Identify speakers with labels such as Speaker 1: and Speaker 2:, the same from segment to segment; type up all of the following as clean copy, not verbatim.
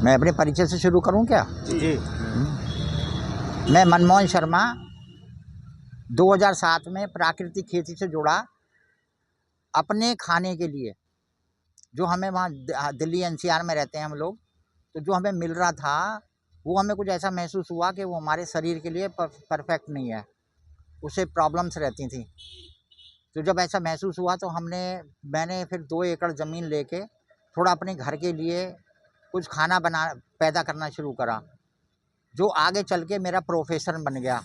Speaker 1: मैं अपने परिचय से शुरू करूं क्या?
Speaker 2: जी।
Speaker 1: मैं मनमोहन शर्मा 2007 में प्राकृतिक खेती से जुड़ा। अपने खाने के लिए जो हमें वहाँ दिल्ली एनसीआर में रहते हैं हम लोग, तो जो हमें मिल रहा था वो हमें कुछ ऐसा महसूस हुआ कि वो हमारे शरीर के लिए परफेक्ट नहीं है, उससे प्रॉब्लम्स रहती थी। तो जब ऐसा महसूस हुआ तो मैंने फिर 2 एकड़ ज़मीन लेके थोड़ा अपने घर के लिए कुछ खाना पैदा करना शुरू करा, जो आगे चल के मेरा प्रोफेशन बन गया।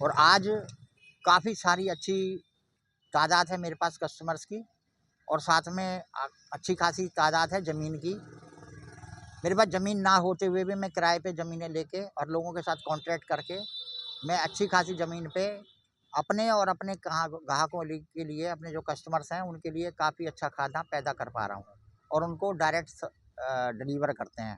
Speaker 1: और आज काफ़ी सारी अच्छी तादाद है मेरे पास कस्टमर्स की, और साथ में अच्छी खासी तादाद है ज़मीन की। मेरे पास ज़मीन ना होते हुए भी मैं किराए पे ज़मीनें लेके और लोगों के साथ कॉन्ट्रैक्ट करके मैं अच्छी खासी ज़मीन पे अपने और अपने ग्राहकों के लिए, अपने जो कस्टमर्स हैं उनके लिए काफ़ी अच्छा खाना पैदा कर पा रहा हूँ और उनको डायरेक्ट डिलीवर करते हैं।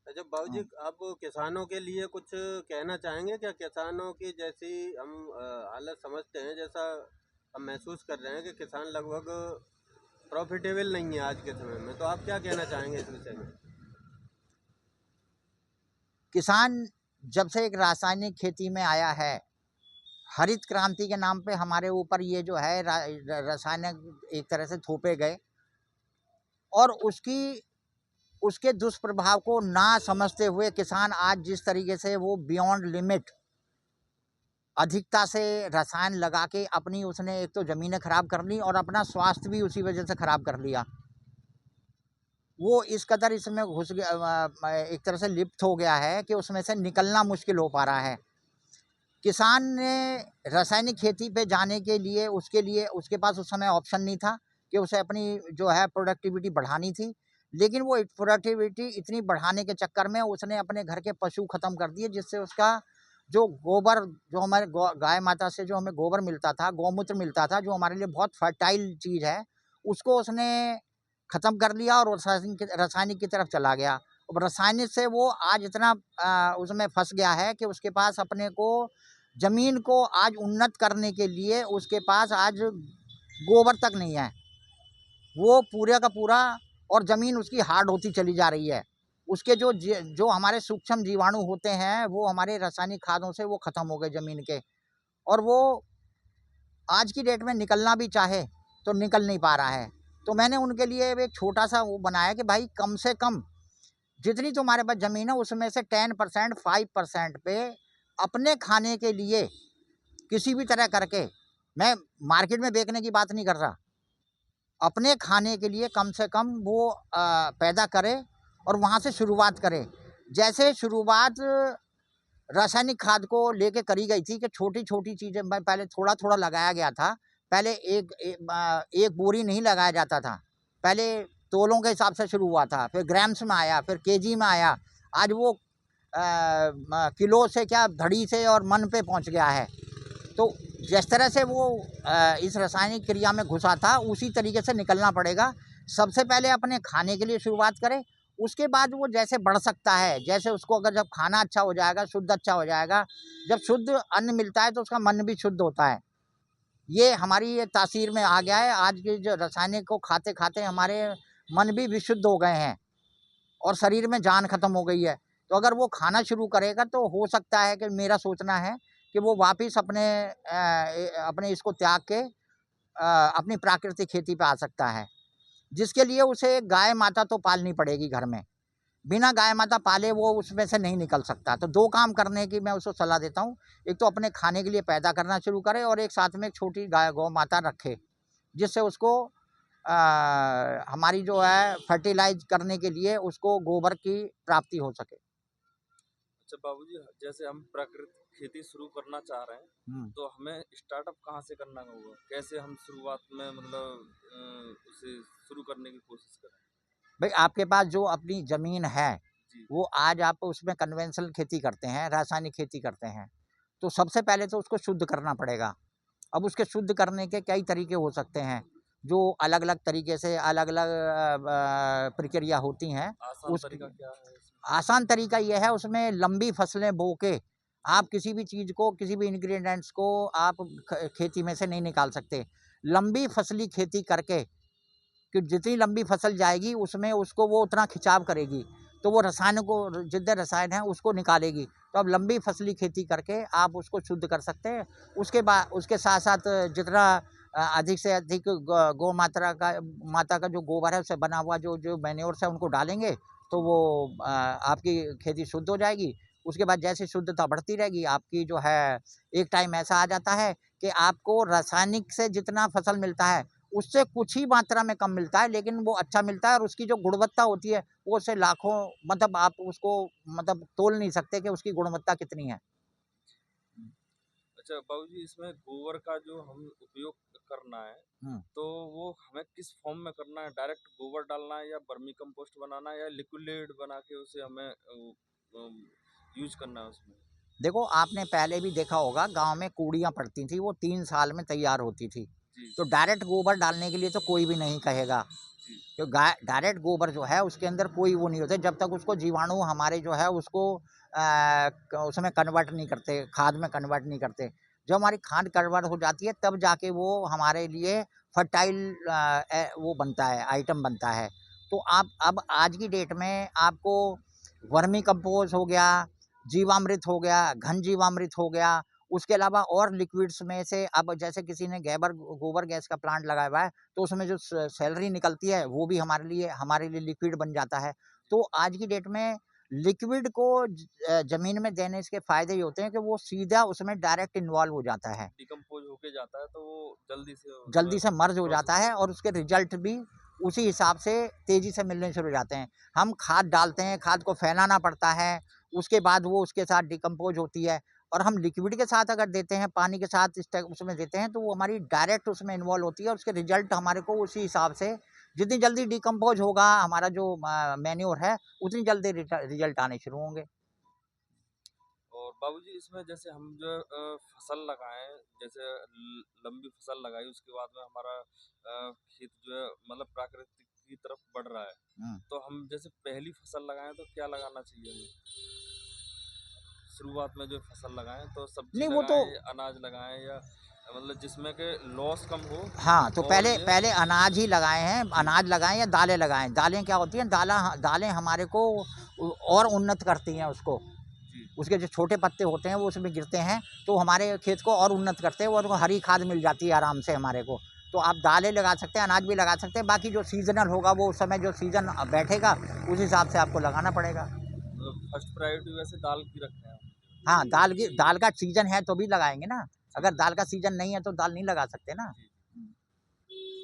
Speaker 2: अच्छा बाबूजी, आप किसानों के लिए कुछ कहना चाहेंगे क्या? किसानों की जैसी हम हालत समझते हैं, जैसा हम महसूस कर रहे हैं कि किसान लगभग प्रॉफिटेबल नहीं है आज के समय में, तो आप क्या कहना चाहेंगे इस विषय में?
Speaker 1: किसान जब से एक रासायनिक खेती में आया है, हरित क्रांति के नाम पे हमारे ऊपर ये जो है रासायनिक एक तरह से थोपे गए, और उसके दुष्प्रभाव को ना समझते हुए किसान आज जिस तरीके से वो बियॉन्ड लिमिट अधिकता से रसायन लगा के उसने एक तो ज़मीनें खराब कर ली और अपना स्वास्थ्य भी उसी वजह से खराब कर लिया। वो इस कदर इसमें घुस गया, एक तरह से लिप्त हो गया है कि उसमें से निकलना मुश्किल हो पा रहा है। किसान ने रासायनिक खेती पे जाने के लिए उसके पास उस समय ऑप्शन नहीं था कि उसे अपनी जो है प्रोडक्टिविटी बढ़ानी थी, लेकिन वो प्रोडक्टिविटी इतनी बढ़ाने के चक्कर में उसने अपने घर के पशु ख़त्म कर दिए, जिससे उसका जो गोबर, जो हमारे गाय माता से जो हमें गोबर मिलता था, गौमूत्र मिलता था, जो हमारे लिए बहुत फर्टाइल चीज़ है, उसको उसने ख़त्म कर लिया और रासायनिक की तरफ चला गया। और रासायनिक से वो आज इतना उसमें फंस गया है कि उसके पास अपने को ज़मीन को आज उन्नत करने के लिए उसके पास आज गोबर तक नहीं है। वो पूरे का पूरा, और ज़मीन उसकी हार्ड होती चली जा रही है। उसके जो हमारे सूक्ष्म जीवाणु होते हैं वो हमारे रासायनिक खादों से वो ख़त्म हो गए ज़मीन के, और वो आज की डेट में निकलना भी चाहे तो निकल नहीं पा रहा है। तो मैंने उनके लिए एक छोटा सा वो बनाया कि भाई कम से कम जितनी तुम्हारे पास ज़मीन है उसमें से 10% 5% पे अपने खाने के लिए किसी भी तरह करके, मैं मार्केट में बेचने की बात नहीं कर रहा, अपने खाने के लिए कम से कम वो पैदा करे और वहाँ से शुरुआत करे। जैसे शुरुआत रासायनिक खाद को लेके करी गई थी कि छोटी-छोटी चीज़ें मैं पहले थोड़ा-थोड़ा लगाया गया था। पहले एक बोरी नहीं लगाया जाता था। पहले तोलों के हिसाब से शुरू हुआ था, फिर ग्राम्स में आया, फिर केजी में आया। आज वो किलो से क्या धड़ी से और मन पे पहुंच गया है। तो जिस तरह से वो इस रासायनिक क्रिया में घुसा था उसी तरीके से निकलना पड़ेगा। सबसे पहले अपने खाने के लिए शुरुआत करें, उसके बाद वो जैसे बढ़ सकता है, जैसे उसको अगर जब खाना अच्छा हो जाएगा, शुद्ध अच्छा हो जाएगा, जब शुद्ध अन्न मिलता है तो उसका मन भी शुद्ध होता है। ये हमारी ये तासीर में आ गया है। आज के जो रासायनिक को खाते-खाते हमारे मन भी विशुद्ध हो गए हैं और शरीर में जान ख़त्म हो गई है। तो अगर वो खाना शुरू करेगा तो हो सकता है कि मेरा सोचना है कि वो वापस अपने इसको त्याग के अपनी प्राकृतिक खेती पे आ सकता है, जिसके लिए उसे गाय माता तो पालनी पड़ेगी घर में। बिना गाय माता पाले वो उसमें से नहीं निकल सकता। तो 2 काम करने की मैं उसको सलाह देता हूँ। एक तो अपने खाने के लिए पैदा करना शुरू करे और एक साथ में एक छोटी गौ माता रखे, जिससे उसको हमारी जो है फर्टिलाइज़ करने के लिए उसको गोबर की प्राप्ति हो सके।
Speaker 3: अच्छा बाबूजी, जैसे हम प्राकृतिक खेती शुरू करना चाह रहे हैं, तो हमें स्टार्टअप कहाँ से करना होगा? कैसे हम शुरुआत में मतलब उसे शुरू करने की कोशिश करें?
Speaker 1: भाई आपके पास जो अपनी ज़मीन है, वो आज आप उसमें कन्वेंशनल खेती करते हैं, रासायनिक खेती करते हैं, तो सबसे पहले तो उसको शुद्ध करना पड़ेगा। अब उसके शुद्ध करने के कई तरीके हो सकते हैं, जो अलग-अलग तरीके से अलग-अलग प्रक्रिया होती हैं।
Speaker 3: आसान तरीका क्या है इसमें?
Speaker 1: आसान तरीका ये है, उसमें लंबी फसलें बो के आप किसी भी चीज़ को, किसी भी इंग्रेडिएंट्स को आप खेती में से नहीं निकाल सकते। लंबी फसली खेती करके कि जितनी लंबी फसल जाएगी उसमें उसको वो उतना खिंचाव करेगी, तो वो रसायनों को, जितने रसायन हैं उसको निकालेगी। तो अब लंबी फसली खेती करके आप उसको शुद्ध कर सकते हैं। उसके बाद उसके साथ साथ जितना अधिक से अधिक गौ माता का जो गोबर है उससे बना हुआ जो जो मैन्योर्स है उनको डालेंगे तो वो आपकी खेती शुद्ध हो जाएगी। उसके बाद जैसे शुद्धता बढ़ती रहेगी आपकी जो है, एक टाइम ऐसा आ जाता है कि आपको रासायनिक से जितना फसल मिलता है उससे कुछ ही मात्रा में कम मिलता है, लेकिन वो अच्छा मिलता है और उसकी जो गुणवत्ता होती है वो उससे लाखों, मतलब आप उसको मतलब तोल नहीं सकते कि उसकी गुणवत्ता कितनी है।
Speaker 3: अच्छा बाबूजी, इसमें गोबर का जो हम उपयोग करना है तो वो हमें किस फॉर्म में करना है? डायरेक्ट गोबर डालना है या वर्मी कंपोस्ट बनाना है या लिक्विड बना के उसे हमें यूज करना है उसमें?
Speaker 1: देखो, आपने पहले भी देखा होगा गांव में कूड़ियाँ पड़ती थी, वो 3 साल में तैयार होती थी। तो डायरेक्ट गोबर डालने के लिए तो कोई भी नहीं कहेगा, तो डायरेक्ट गोबर जो है उसके अंदर कोई वो नहीं होता जब तक उसको जीवाणु हमारे जो है उसको उसमें कन्वर्ट नहीं करते, खाद में कन्वर्ट नहीं करते। जब हमारी खाद कन्वर्ट हो जाती है तब जाके वो हमारे लिए फर्टाइल वो बनता है, आइटम बनता है। तो आप अब आज की डेट में आपको वर्मी कंपोस्ट हो गया, जीवामृत हो गया, घन जीवामृत हो गया, उसके अलावा और लिक्विड्स में से अब जैसे किसी ने गोबर गैस का प्लांट लगाया हुआ है तो उसमें जो सैलरी निकलती है वो भी हमारे लिए लिक्विड बन जाता है। तो आज की डेट में लिक्विड को जमीन में देने के फायदे ये होते हैं कि वो सीधा उसमें डायरेक्ट इन्वॉल्व हो जाता है,
Speaker 3: डिकम्पोज होके जाता है तो वो
Speaker 1: जल्दी से मर्ज हो जाता है
Speaker 3: प्रोसेस
Speaker 1: और उसके रिजल्ट भी उसी हिसाब से तेजी से मिलने शुरू हो जाते हैं। हम खाद डालते हैं, खाद को फैलाना पड़ता है, उसके बाद वो उसके साथ डिकम्पोज होती है। और हम लिक्विड के साथ अगर देते हैं, पानी के साथ उसमें देते हैं तो वो हमारी डायरेक्ट उसमें इन्वॉल्व होती है और उसके रिजल्ट हमारे को उसी हिसाब से, जितनी जल्दी डिकम्पोज होगा हमारा जो मैन्योर है उतनी जल्दी रिजल्ट आने शुरू होंगे।
Speaker 3: और बाबूजी, इसमें जैसे हम जो फसल लगाएं, जैसे लंबी फसल लगाई उसके बाद में हमारा खेत जो है मतलब प्राकृतिक की तरफ बढ़ रहा है, तो हम जैसे पहली फसल लगाएं तो क्या लगाना चाहिए हमें? शुरुआत में जो फसल लगाएं तो सब्जी
Speaker 1: नहीं वो तो,
Speaker 3: लगाएं या अनाज लगाएं या मतलब जिसमें के लॉस कम हो
Speaker 1: हाँ, तो
Speaker 3: और
Speaker 1: पहले
Speaker 3: ये
Speaker 1: पहले अनाज ही लगाए हैं,
Speaker 3: जी
Speaker 1: अनाज लगाएँ या दालें लगाएँ। दालें क्या होती हैं, दालें हमारे को और उन्नत करती हैं उसको।
Speaker 3: जी
Speaker 1: उसके जो छोटे पत्ते होते हैं वो उसमें गिरते हैं तो हमारे खेत को और उन्नत करते हैं और हरी खाद मिल जाती है आराम से हमारे को। तो आप दालें लगा सकते हैं, अनाज भी लगा सकते हैं, बाकी जो सीज़नल होगा वो उस समय जो सीज़न बैठेगा उस हिसाब से आपको लगाना पड़ेगा।
Speaker 3: मतलब फर्स्ट प्रायोरिटी वैसे दाल की रखते हैं हम।
Speaker 1: हाँ, दाल का सीज़न है तो भी लगाएँगे ना,
Speaker 3: जी
Speaker 1: अगर दाल का सीज़न नहीं है तो दाल नहीं लगा सकते ना।
Speaker 3: जी